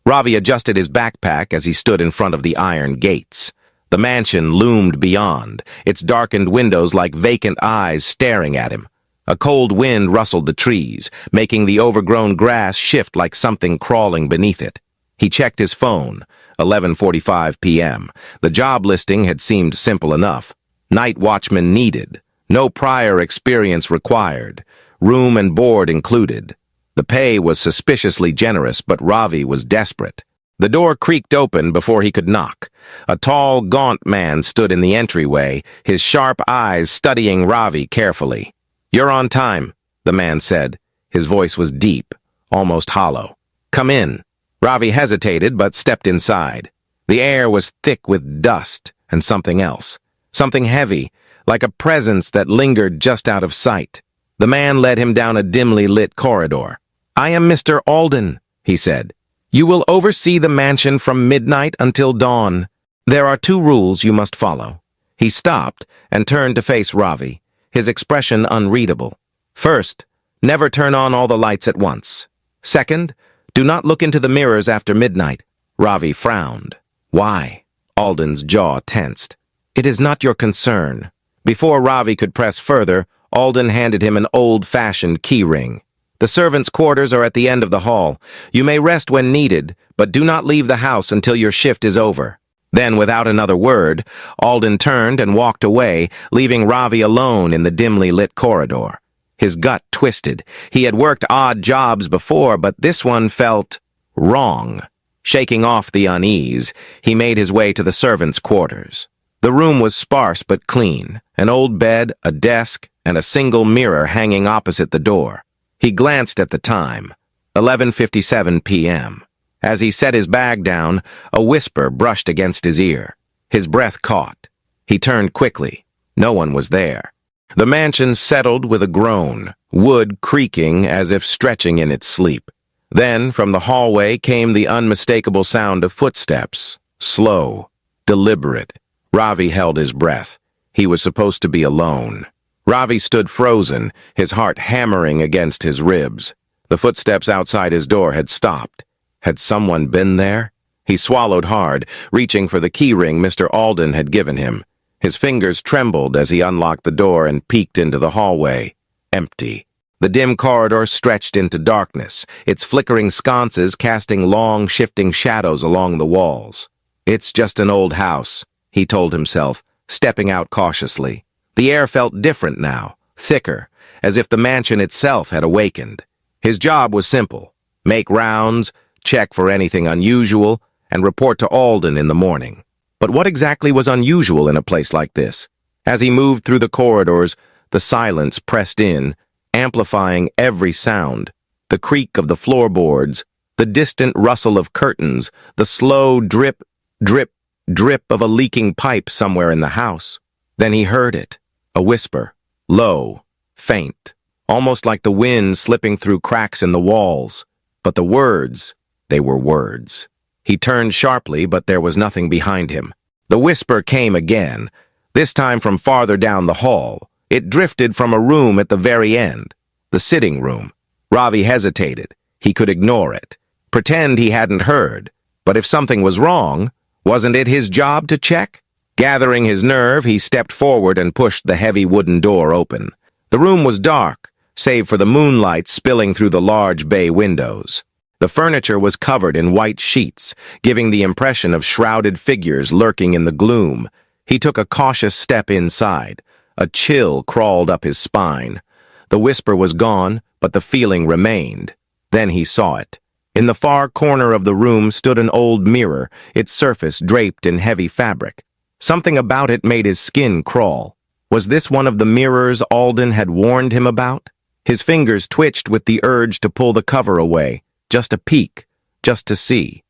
Ravi adjusted his backpack as he stood in front of the iron gates. The mansion loomed beyond, its darkened windows like vacant eyes staring at him. A cold wind rustled the trees, making the overgrown grass shift like something crawling beneath it. He checked his phone. 11:45 p.m. The job listing had seemed simple enough. Night watchman needed. No prior experience required. Room and board included. The pay was suspiciously generous, but Ravi was desperate. The door creaked open before he could knock. A tall, gaunt man stood in the entryway, his sharp eyes studying Ravi carefully. "You're on time," the man said. His voice was deep, almost hollow. "Come in." Ravi hesitated but stepped inside. The air was thick with dust and something else. Something heavy, like a presence that lingered just out of sight. The man led him down a dimly lit corridor. "I am Mr. Alden," he said. "You will oversee the mansion from midnight until dawn. There are 2 rules you must follow." He stopped and turned to face Ravi, his expression unreadable. "First, never turn on all the lights at once. Second, do not look into the mirrors after midnight." Ravi frowned. "Why?" Alden's jaw tensed. "It is not your concern." Before Ravi could press further, Alden handed him an old-fashioned key ring. "The servants' quarters are at the end of the hall. You may rest when needed, but do not leave the house until your shift is over." Then, without another word, Alden turned and walked away, leaving Ravi alone in the dimly lit corridor. His gut twisted. He had worked odd jobs before, but this one felt wrong. Shaking off the unease, he made his way to the servants' quarters. The room was sparse but clean, an old bed, a desk, and a single mirror hanging opposite the door. He glanced at the time, 11:57 p.m. As he set his bag down, a whisper brushed against his ear. His breath caught. He turned quickly. No one was there. The mansion settled with a groan, wood creaking as if stretching in its sleep. Then, from the hallway came the unmistakable sound of footsteps, slow, deliberate. Ravi held his breath. He was supposed to be alone. Ravi stood frozen, his heart hammering against his ribs. The footsteps outside his door had stopped. Had someone been there? He swallowed hard, reaching for the key ring Mr. Alden had given him. His fingers trembled as he unlocked the door and peeked into the hallway. Empty. The dim corridor stretched into darkness, its flickering sconces casting long, shifting shadows along the walls. "It's just an old house," he told himself, stepping out cautiously. The air felt different now, thicker, as if the mansion itself had awakened. His job was simple: make rounds, check for anything unusual, and report to Alden in the morning. But what exactly was unusual in a place like this? As he moved through the corridors, the silence pressed in, amplifying every sound. The creak of the floorboards, the distant rustle of curtains, the slow drip, drip, drip of a leaking pipe somewhere in the house. Then he heard it, a whisper, low, faint, almost like the wind slipping through cracks in the walls. But the words, they were words. He turned sharply, but there was nothing behind him. The whisper came again, this time from farther down the hall. It drifted from a room at the very end, the sitting room. Ravi hesitated. He could ignore it, pretend he hadn't heard. But if something was wrong, wasn't it his job to check? Gathering his nerve, he stepped forward and pushed the heavy wooden door open. The room was dark, save for the moonlight spilling through the large bay windows. The furniture was covered in white sheets, giving the impression of shrouded figures lurking in the gloom. He took a cautious step inside. A chill crawled up his spine. The whisper was gone, but the feeling remained. Then he saw it. In the far corner of the room stood an old mirror, its surface draped in heavy fabric. Something about it made his skin crawl. Was this one of the mirrors Alden had warned him about? His fingers twitched with the urge to pull the cover away. Just a peek, just to see.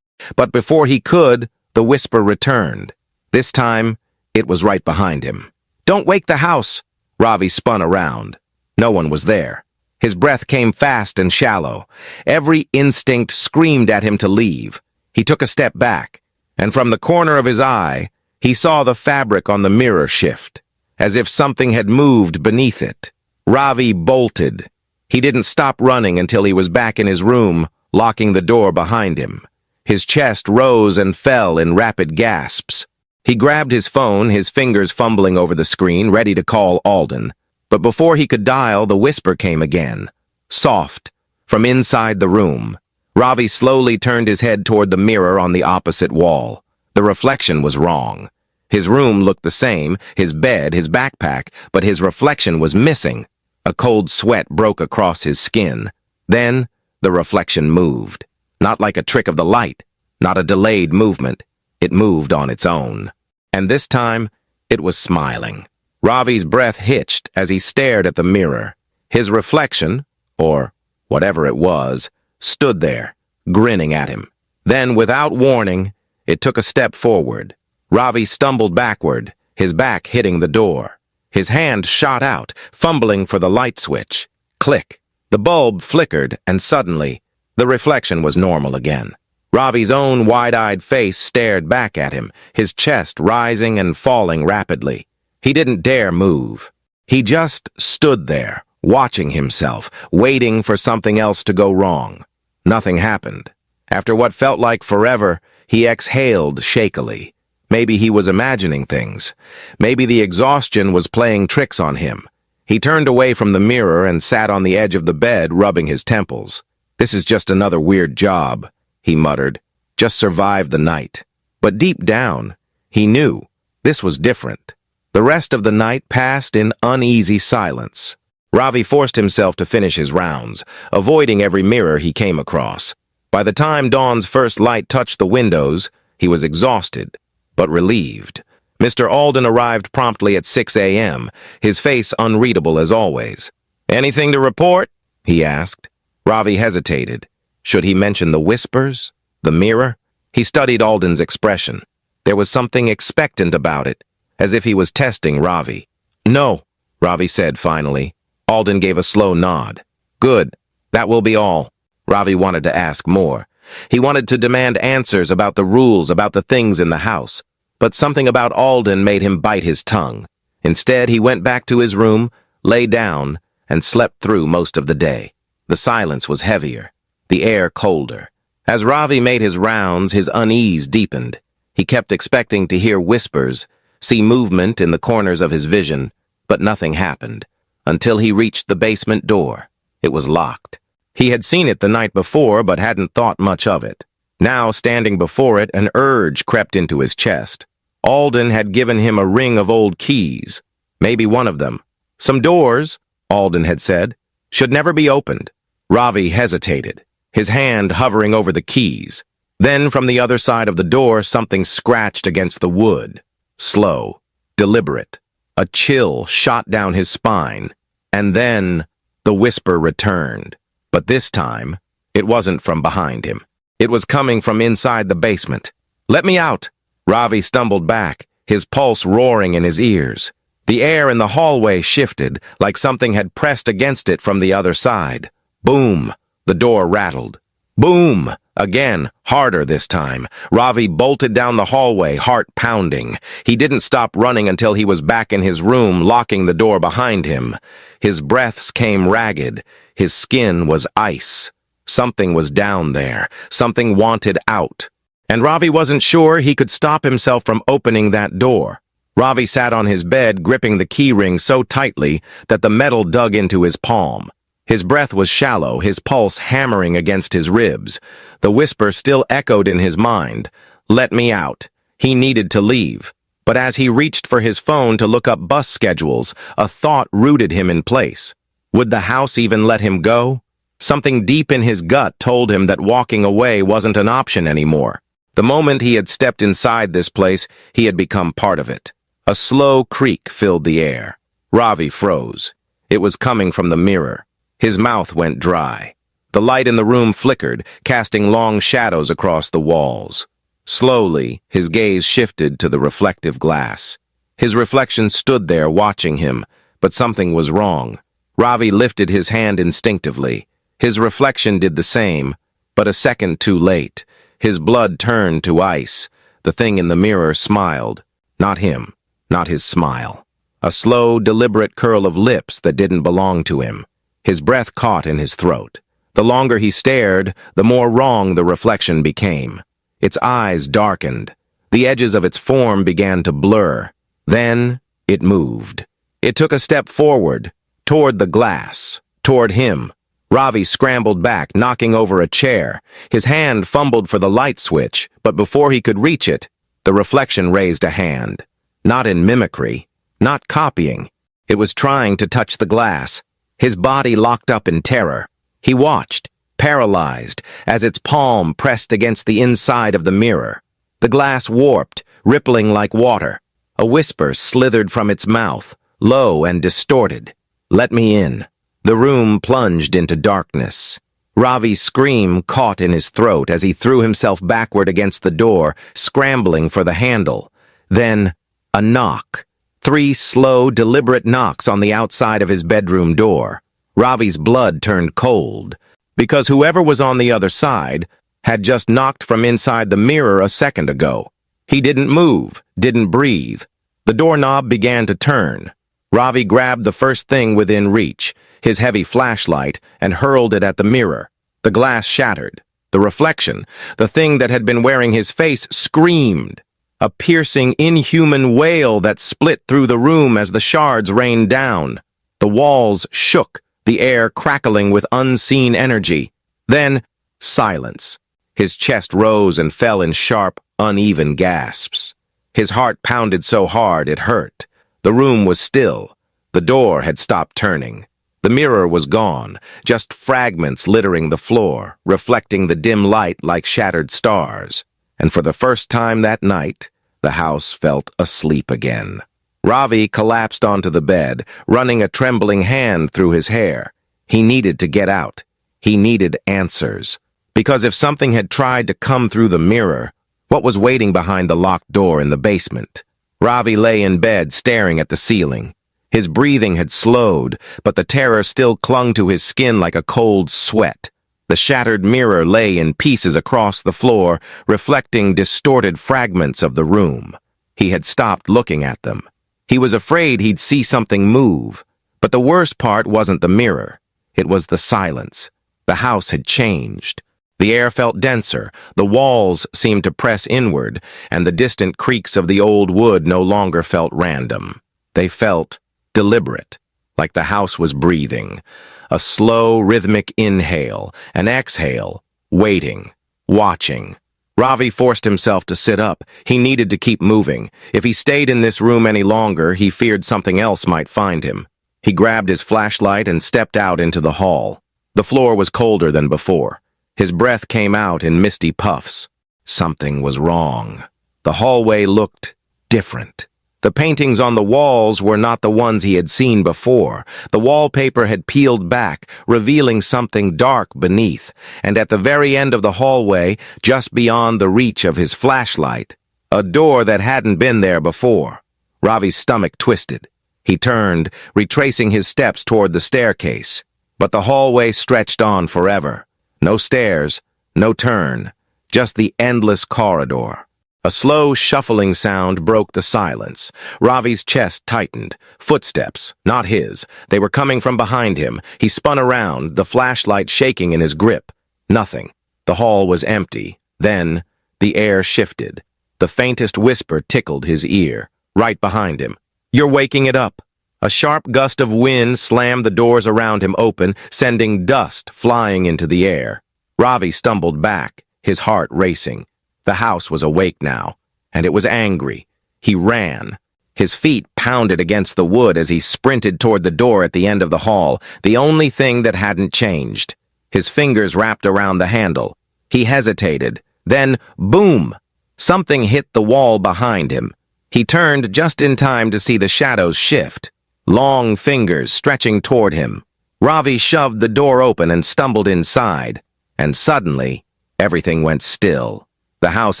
But before he could, the whisper returned. This time, it was right behind him. "Don't wake the house!" Ravi spun around. No one was there. His breath came fast and shallow. Every instinct screamed at him to leave. He took a step back, and from the corner of his eye, he saw the fabric on the mirror shift, as if something had moved beneath it. Ravi bolted. He didn't stop running until he was back in his room, locking the door behind him. His chest rose and fell in rapid gasps. He grabbed his phone, his fingers fumbling over the screen, ready to call Alden. But before he could dial, the whisper came again. Soft, from inside the room. Ravi slowly turned his head toward the mirror on the opposite wall. The reflection was wrong. His room looked the same, his bed, his backpack, but his reflection was missing. A cold sweat broke across his skin. Then, the reflection moved. Not like a trick of the light, not a delayed movement. It moved on its own. And this time, it was smiling. Ravi's breath hitched as he stared at the mirror. His reflection, or whatever it was, stood there, grinning at him. Then, without warning, it took a step forward. Ravi stumbled backward, his back hitting the door. His hand shot out, fumbling for the light switch. Click. The bulb flickered, and suddenly, the reflection was normal again. Ravi's own wide-eyed face stared back at him, his chest rising and falling rapidly. He didn't dare move. He just stood there, watching himself, waiting for something else to go wrong. Nothing happened. After what felt like forever, he exhaled shakily. Maybe he was imagining things. Maybe the exhaustion was playing tricks on him. He turned away from the mirror and sat on the edge of the bed, rubbing his temples. "This is just another weird job," he muttered. "Just survive the night." But deep down, he knew this was different. The rest of the night passed in uneasy silence. Ravi forced himself to finish his rounds, avoiding every mirror he came across. By the time dawn's first light touched the windows, he was exhausted, but relieved. Mr. Alden arrived promptly at 6 a.m., his face unreadable as always. "Anything to report?" he asked. Ravi hesitated. Should he mention the whispers? The mirror? He studied Alden's expression. There was something expectant about it, as if he was testing Ravi. "No," Ravi said finally. Alden gave a slow nod. "Good. That will be all." Ravi wanted to ask more. He wanted to demand answers about the rules, about the things in the house. But something about Alden made him bite his tongue. Instead, he went back to his room, lay down, and slept through most of the day. The silence was heavier, the air colder. As Ravi made his rounds, his unease deepened. He kept expecting to hear whispers, see movement in the corners of his vision, but nothing happened, until he reached the basement door. It was locked. He had seen it the night before, but hadn't thought much of it. Now, standing before it, an urge crept into his chest. Alden had given him a ring of old keys. Maybe one of them. "Some doors," Alden had said, "should never be opened." Ravi hesitated, his hand hovering over the keys. Then, from the other side of the door, something scratched against the wood. Slow, deliberate. A chill shot down his spine. And then, the whisper returned. But this time, it wasn't from behind him. It was coming from inside the basement. "Let me out!" Ravi stumbled back, his pulse roaring in his ears. The air in the hallway shifted, like something had pressed against it from the other side. Boom! The door rattled. Boom! Again, harder this time. Ravi bolted down the hallway, heart pounding. He didn't stop running until he was back in his room, locking the door behind him. His breaths came ragged. His skin was ice. Something was down there. Something wanted out. And Ravi wasn't sure he could stop himself from opening that door. Ravi sat on his bed, gripping the key ring so tightly that the metal dug into his palm. His breath was shallow, his pulse hammering against his ribs. The whisper still echoed in his mind. "Let me out." He needed to leave. But as he reached for his phone to look up bus schedules, a thought rooted him in place. Would the house even let him go? Something deep in his gut told him that walking away wasn't an option anymore. The moment he had stepped inside this place, he had become part of it. A slow creak filled the air. Ravi froze. It was coming from the mirror. His mouth went dry. The light in the room flickered, casting long shadows across the walls. Slowly, his gaze shifted to the reflective glass. His reflection stood there watching him, but something was wrong. Ravi lifted his hand instinctively. His reflection did the same, but a second too late. His blood turned to ice. The thing in the mirror smiled. Not him, not his smile. A slow, deliberate curl of lips that didn't belong to him. His breath caught in his throat. The longer he stared, the more wrong the reflection became. Its eyes darkened. The edges of its form began to blur. Then it moved. It took a step forward, toward the glass, toward him. Ravi scrambled back, knocking over a chair. His hand fumbled for the light switch, but before he could reach it, the reflection raised a hand. Not in mimicry, not copying. It was trying to touch the glass. His body locked up in terror. He watched, paralyzed, as its palm pressed against the inside of the mirror. The glass warped, rippling like water. A whisper slithered from its mouth, low and distorted. "Let me in." The room plunged into darkness. Ravi's scream caught in his throat as he threw himself backward against the door, scrambling for the handle. Then, a knock. 3 slow, deliberate knocks on the outside of his bedroom door. Ravi's blood turned cold, because whoever was on the other side had just knocked from inside the mirror a second ago. He didn't move, didn't breathe. The doorknob began to turn. Ravi grabbed the first thing within reach, his heavy flashlight, and hurled it at the mirror. The glass shattered. The reflection, the thing that had been wearing his face, screamed. A piercing, inhuman wail that split through the room as the shards rained down. The walls shook, the air crackling with unseen energy. Then, silence. His chest rose and fell in sharp, uneven gasps. His heart pounded so hard it hurt. The room was still. The door had stopped turning. The mirror was gone, just fragments littering the floor, reflecting the dim light like shattered stars. And for the first time that night, the house felt asleep again. Ravi collapsed onto the bed, running a trembling hand through his hair. He needed to get out. He needed answers. Because if something had tried to come through the mirror, what was waiting behind the locked door in the basement? Ravi lay in bed, staring at the ceiling. His breathing had slowed, but the terror still clung to his skin like a cold sweat. The shattered mirror lay in pieces across the floor, reflecting distorted fragments of the room. He had stopped looking at them. He was afraid he'd see something move. But the worst part wasn't the mirror. It was the silence. The house had changed. The air felt denser, the walls seemed to press inward, and the distant creaks of the old wood no longer felt random. They felt deliberate, like the house was breathing. A slow, rhythmic inhale, an exhale, waiting, watching. Ravi forced himself to sit up. He needed to keep moving. If he stayed in this room any longer, he feared something else might find him. He grabbed his flashlight and stepped out into the hall. The floor was colder than before. His breath came out in misty puffs. Something was wrong. The hallway looked different. The paintings on the walls were not the ones he had seen before. The wallpaper had peeled back, revealing something dark beneath, and at the very end of the hallway, just beyond the reach of his flashlight, a door that hadn't been there before. Ravi's stomach twisted. He turned, retracing his steps toward the staircase. But the hallway stretched on forever. No stairs, no turn, just the endless corridor. A slow, shuffling sound broke the silence. Ravi's chest tightened. Footsteps, not his. They were coming from behind him. He spun around, the flashlight shaking in his grip. Nothing. The hall was empty. Then, the air shifted. The faintest whisper tickled his ear. Right behind him. "You're waking it up." A sharp gust of wind slammed the doors around him open, sending dust flying into the air. Ravi stumbled back, his heart racing. The house was awake now, and it was angry. He ran. His feet pounded against the wood as he sprinted toward the door at the end of the hall, the only thing that hadn't changed. His fingers wrapped around the handle. He hesitated. Then, boom! Something hit the wall behind him. He turned just in time to see the shadows shift. Long fingers stretching toward him. Ravi shoved the door open and stumbled inside, and suddenly, everything went still. The house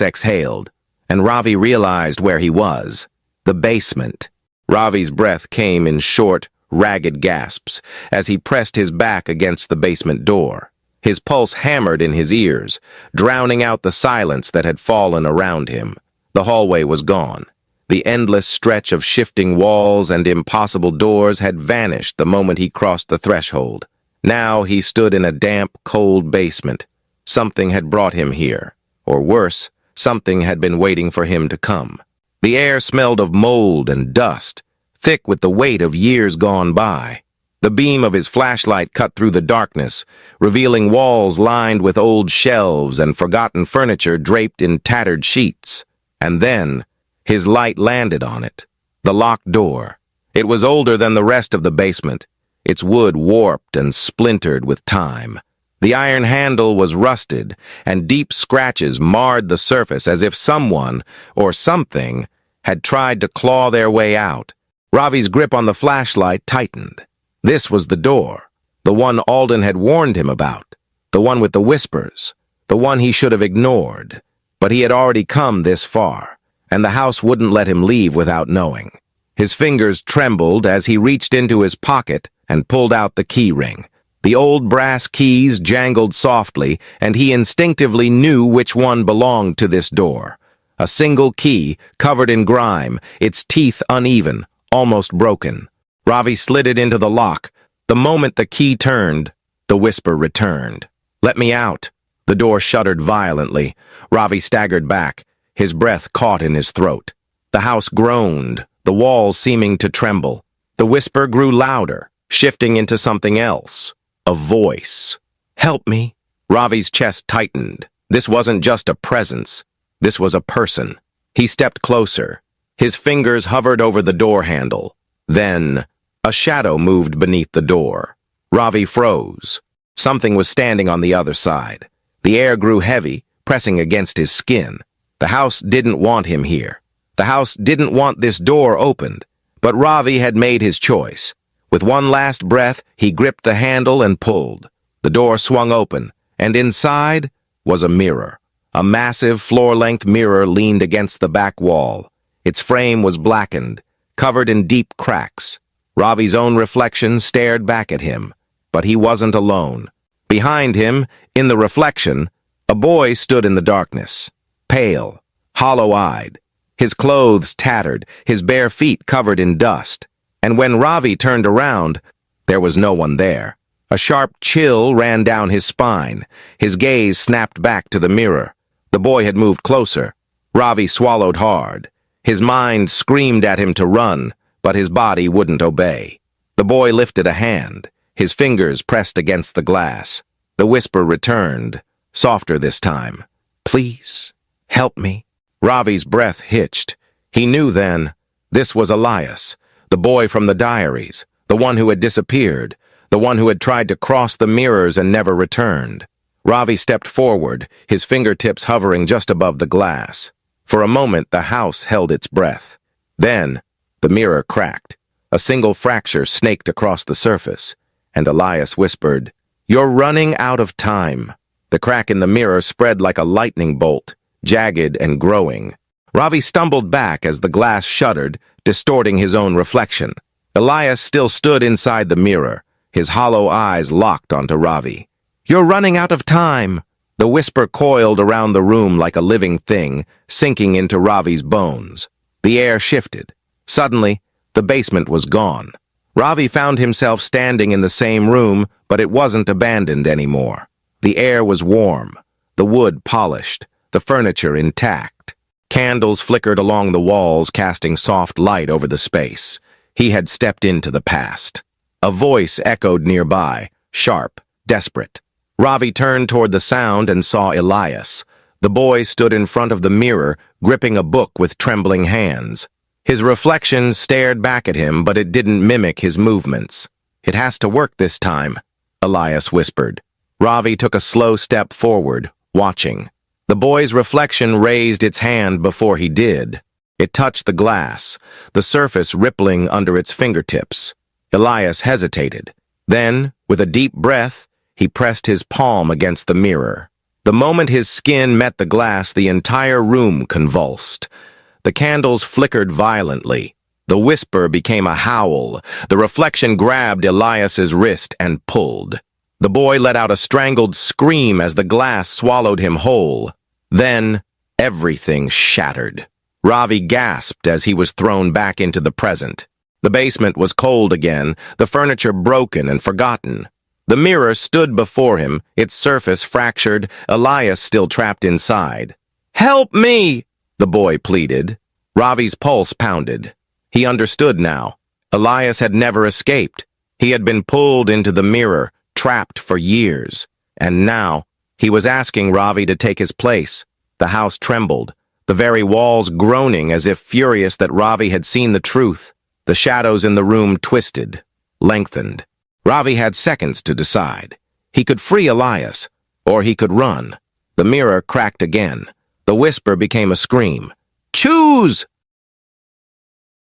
exhaled, and Ravi realized where he was. The basement. Ravi's breath came in short, ragged gasps as he pressed his back against the basement door. His pulse hammered in his ears, drowning out the silence that had fallen around him. The hallway was gone. The endless stretch of shifting walls and impossible doors had vanished the moment he crossed the threshold. Now he stood in a damp, cold basement. Something had brought him here. Or worse, Something had been waiting for him to come. The air smelled of mold and dust, thick with the weight of years gone by. The beam of his flashlight cut through the darkness, revealing walls lined with old shelves and forgotten furniture draped in tattered sheets. And then, his light landed on it. The locked door. It was older than the rest of the basement, its wood warped and splintered with time. The iron handle was rusted, and deep scratches marred the surface as if someone, or something, had tried to claw their way out. Ravi's grip on the flashlight tightened. This was the door, the one Alden had warned him about, the one with the whispers, the one he should have ignored. But he had already come this far, and the house wouldn't let him leave without knowing. His fingers trembled as he reached into his pocket and pulled out the key ring. The old brass keys jangled softly, and he instinctively knew which one belonged to this door. A single key, covered in grime, its teeth uneven, almost broken. Ravi slid it into the lock. The moment the key turned, the whisper returned. "Let me out." The door shuddered violently. Ravi staggered back, his breath caught in his throat. The house groaned, the walls seeming to tremble. The whisper grew louder, shifting into something else. A voice. "Help me." Ravi's chest tightened. This wasn't just a presence. This was a person. He stepped closer. His fingers hovered over the door handle. Then, a shadow moved beneath the door. Ravi froze. Something was standing on the other side. The air grew heavy, pressing against his skin. The house didn't want him here. The house didn't want this door opened. But Ravi had made his choice. With one last breath, he gripped the handle and pulled. The door swung open, and inside was a mirror. A massive floor-length mirror leaned against the back wall. Its frame was blackened, covered in deep cracks. Ravi's own reflection stared back at him, but he wasn't alone. Behind him, in the reflection, a boy stood in the darkness, pale, hollow-eyed, his clothes tattered, his bare feet covered in dust. And when Ravi turned around, there was no one there. A sharp chill ran down his spine. His gaze snapped back to the mirror. The boy had moved closer. Ravi swallowed hard. His mind screamed at him to run, but his body wouldn't obey. The boy lifted a hand. His fingers pressed against the glass. The whisper returned, softer this time. "Please, help me." Ravi's breath hitched. He knew then, this was Elias, the boy from the diaries, the one who had disappeared, the one who had tried to cross the mirrors and never returned. Ravi stepped forward, his fingertips hovering just above the glass. For a moment, the house held its breath. Then, the mirror cracked. A single fracture snaked across the surface, and Elias whispered, "You're running out of time." The crack in the mirror spread like a lightning bolt, jagged and growing. Ravi stumbled back as the glass shuddered, distorting his own reflection. Elias still stood inside the mirror, his hollow eyes locked onto Ravi. "You're running out of time." The whisper coiled around the room like a living thing, sinking into Ravi's bones. The air shifted. Suddenly, the basement was gone. Ravi found himself standing in the same room, but it wasn't abandoned anymore. The air was warm, the wood polished, the furniture intact. Candles flickered along the walls, casting soft light over the space. He had stepped into the past. A voice echoed nearby, sharp, desperate. Ravi turned toward the sound and saw Elias. The boy stood in front of the mirror, gripping a book with trembling hands. His reflection stared back at him, but it didn't mimic his movements. "It has to work this time," Elias whispered. Ravi took a slow step forward, watching. The boy's reflection raised its hand before he did. It touched the glass, the surface rippling under its fingertips. Elias hesitated. Then, with a deep breath, he pressed his palm against the mirror. The moment his skin met the glass, the entire room convulsed. The candles flickered violently. The whisper became a howl. The reflection grabbed Elias's wrist and pulled. The boy let out a strangled scream as the glass swallowed him whole. Then, everything shattered. Ravi gasped as he was thrown back into the present. The basement was cold again, the furniture broken and forgotten. The mirror stood before him, its surface fractured, Elias still trapped inside. Help me! The boy pleaded. Ravi's pulse pounded. He understood now. Elias had never escaped. He had been pulled into the mirror, trapped for years. And now, he was asking Ravi to take his place. The house trembled, the very walls groaning as if furious that Ravi had seen the truth. The shadows in the room twisted, lengthened. Ravi had seconds to decide. He could free Elias, or he could run. The mirror cracked again. The whisper became a scream. "Choose!"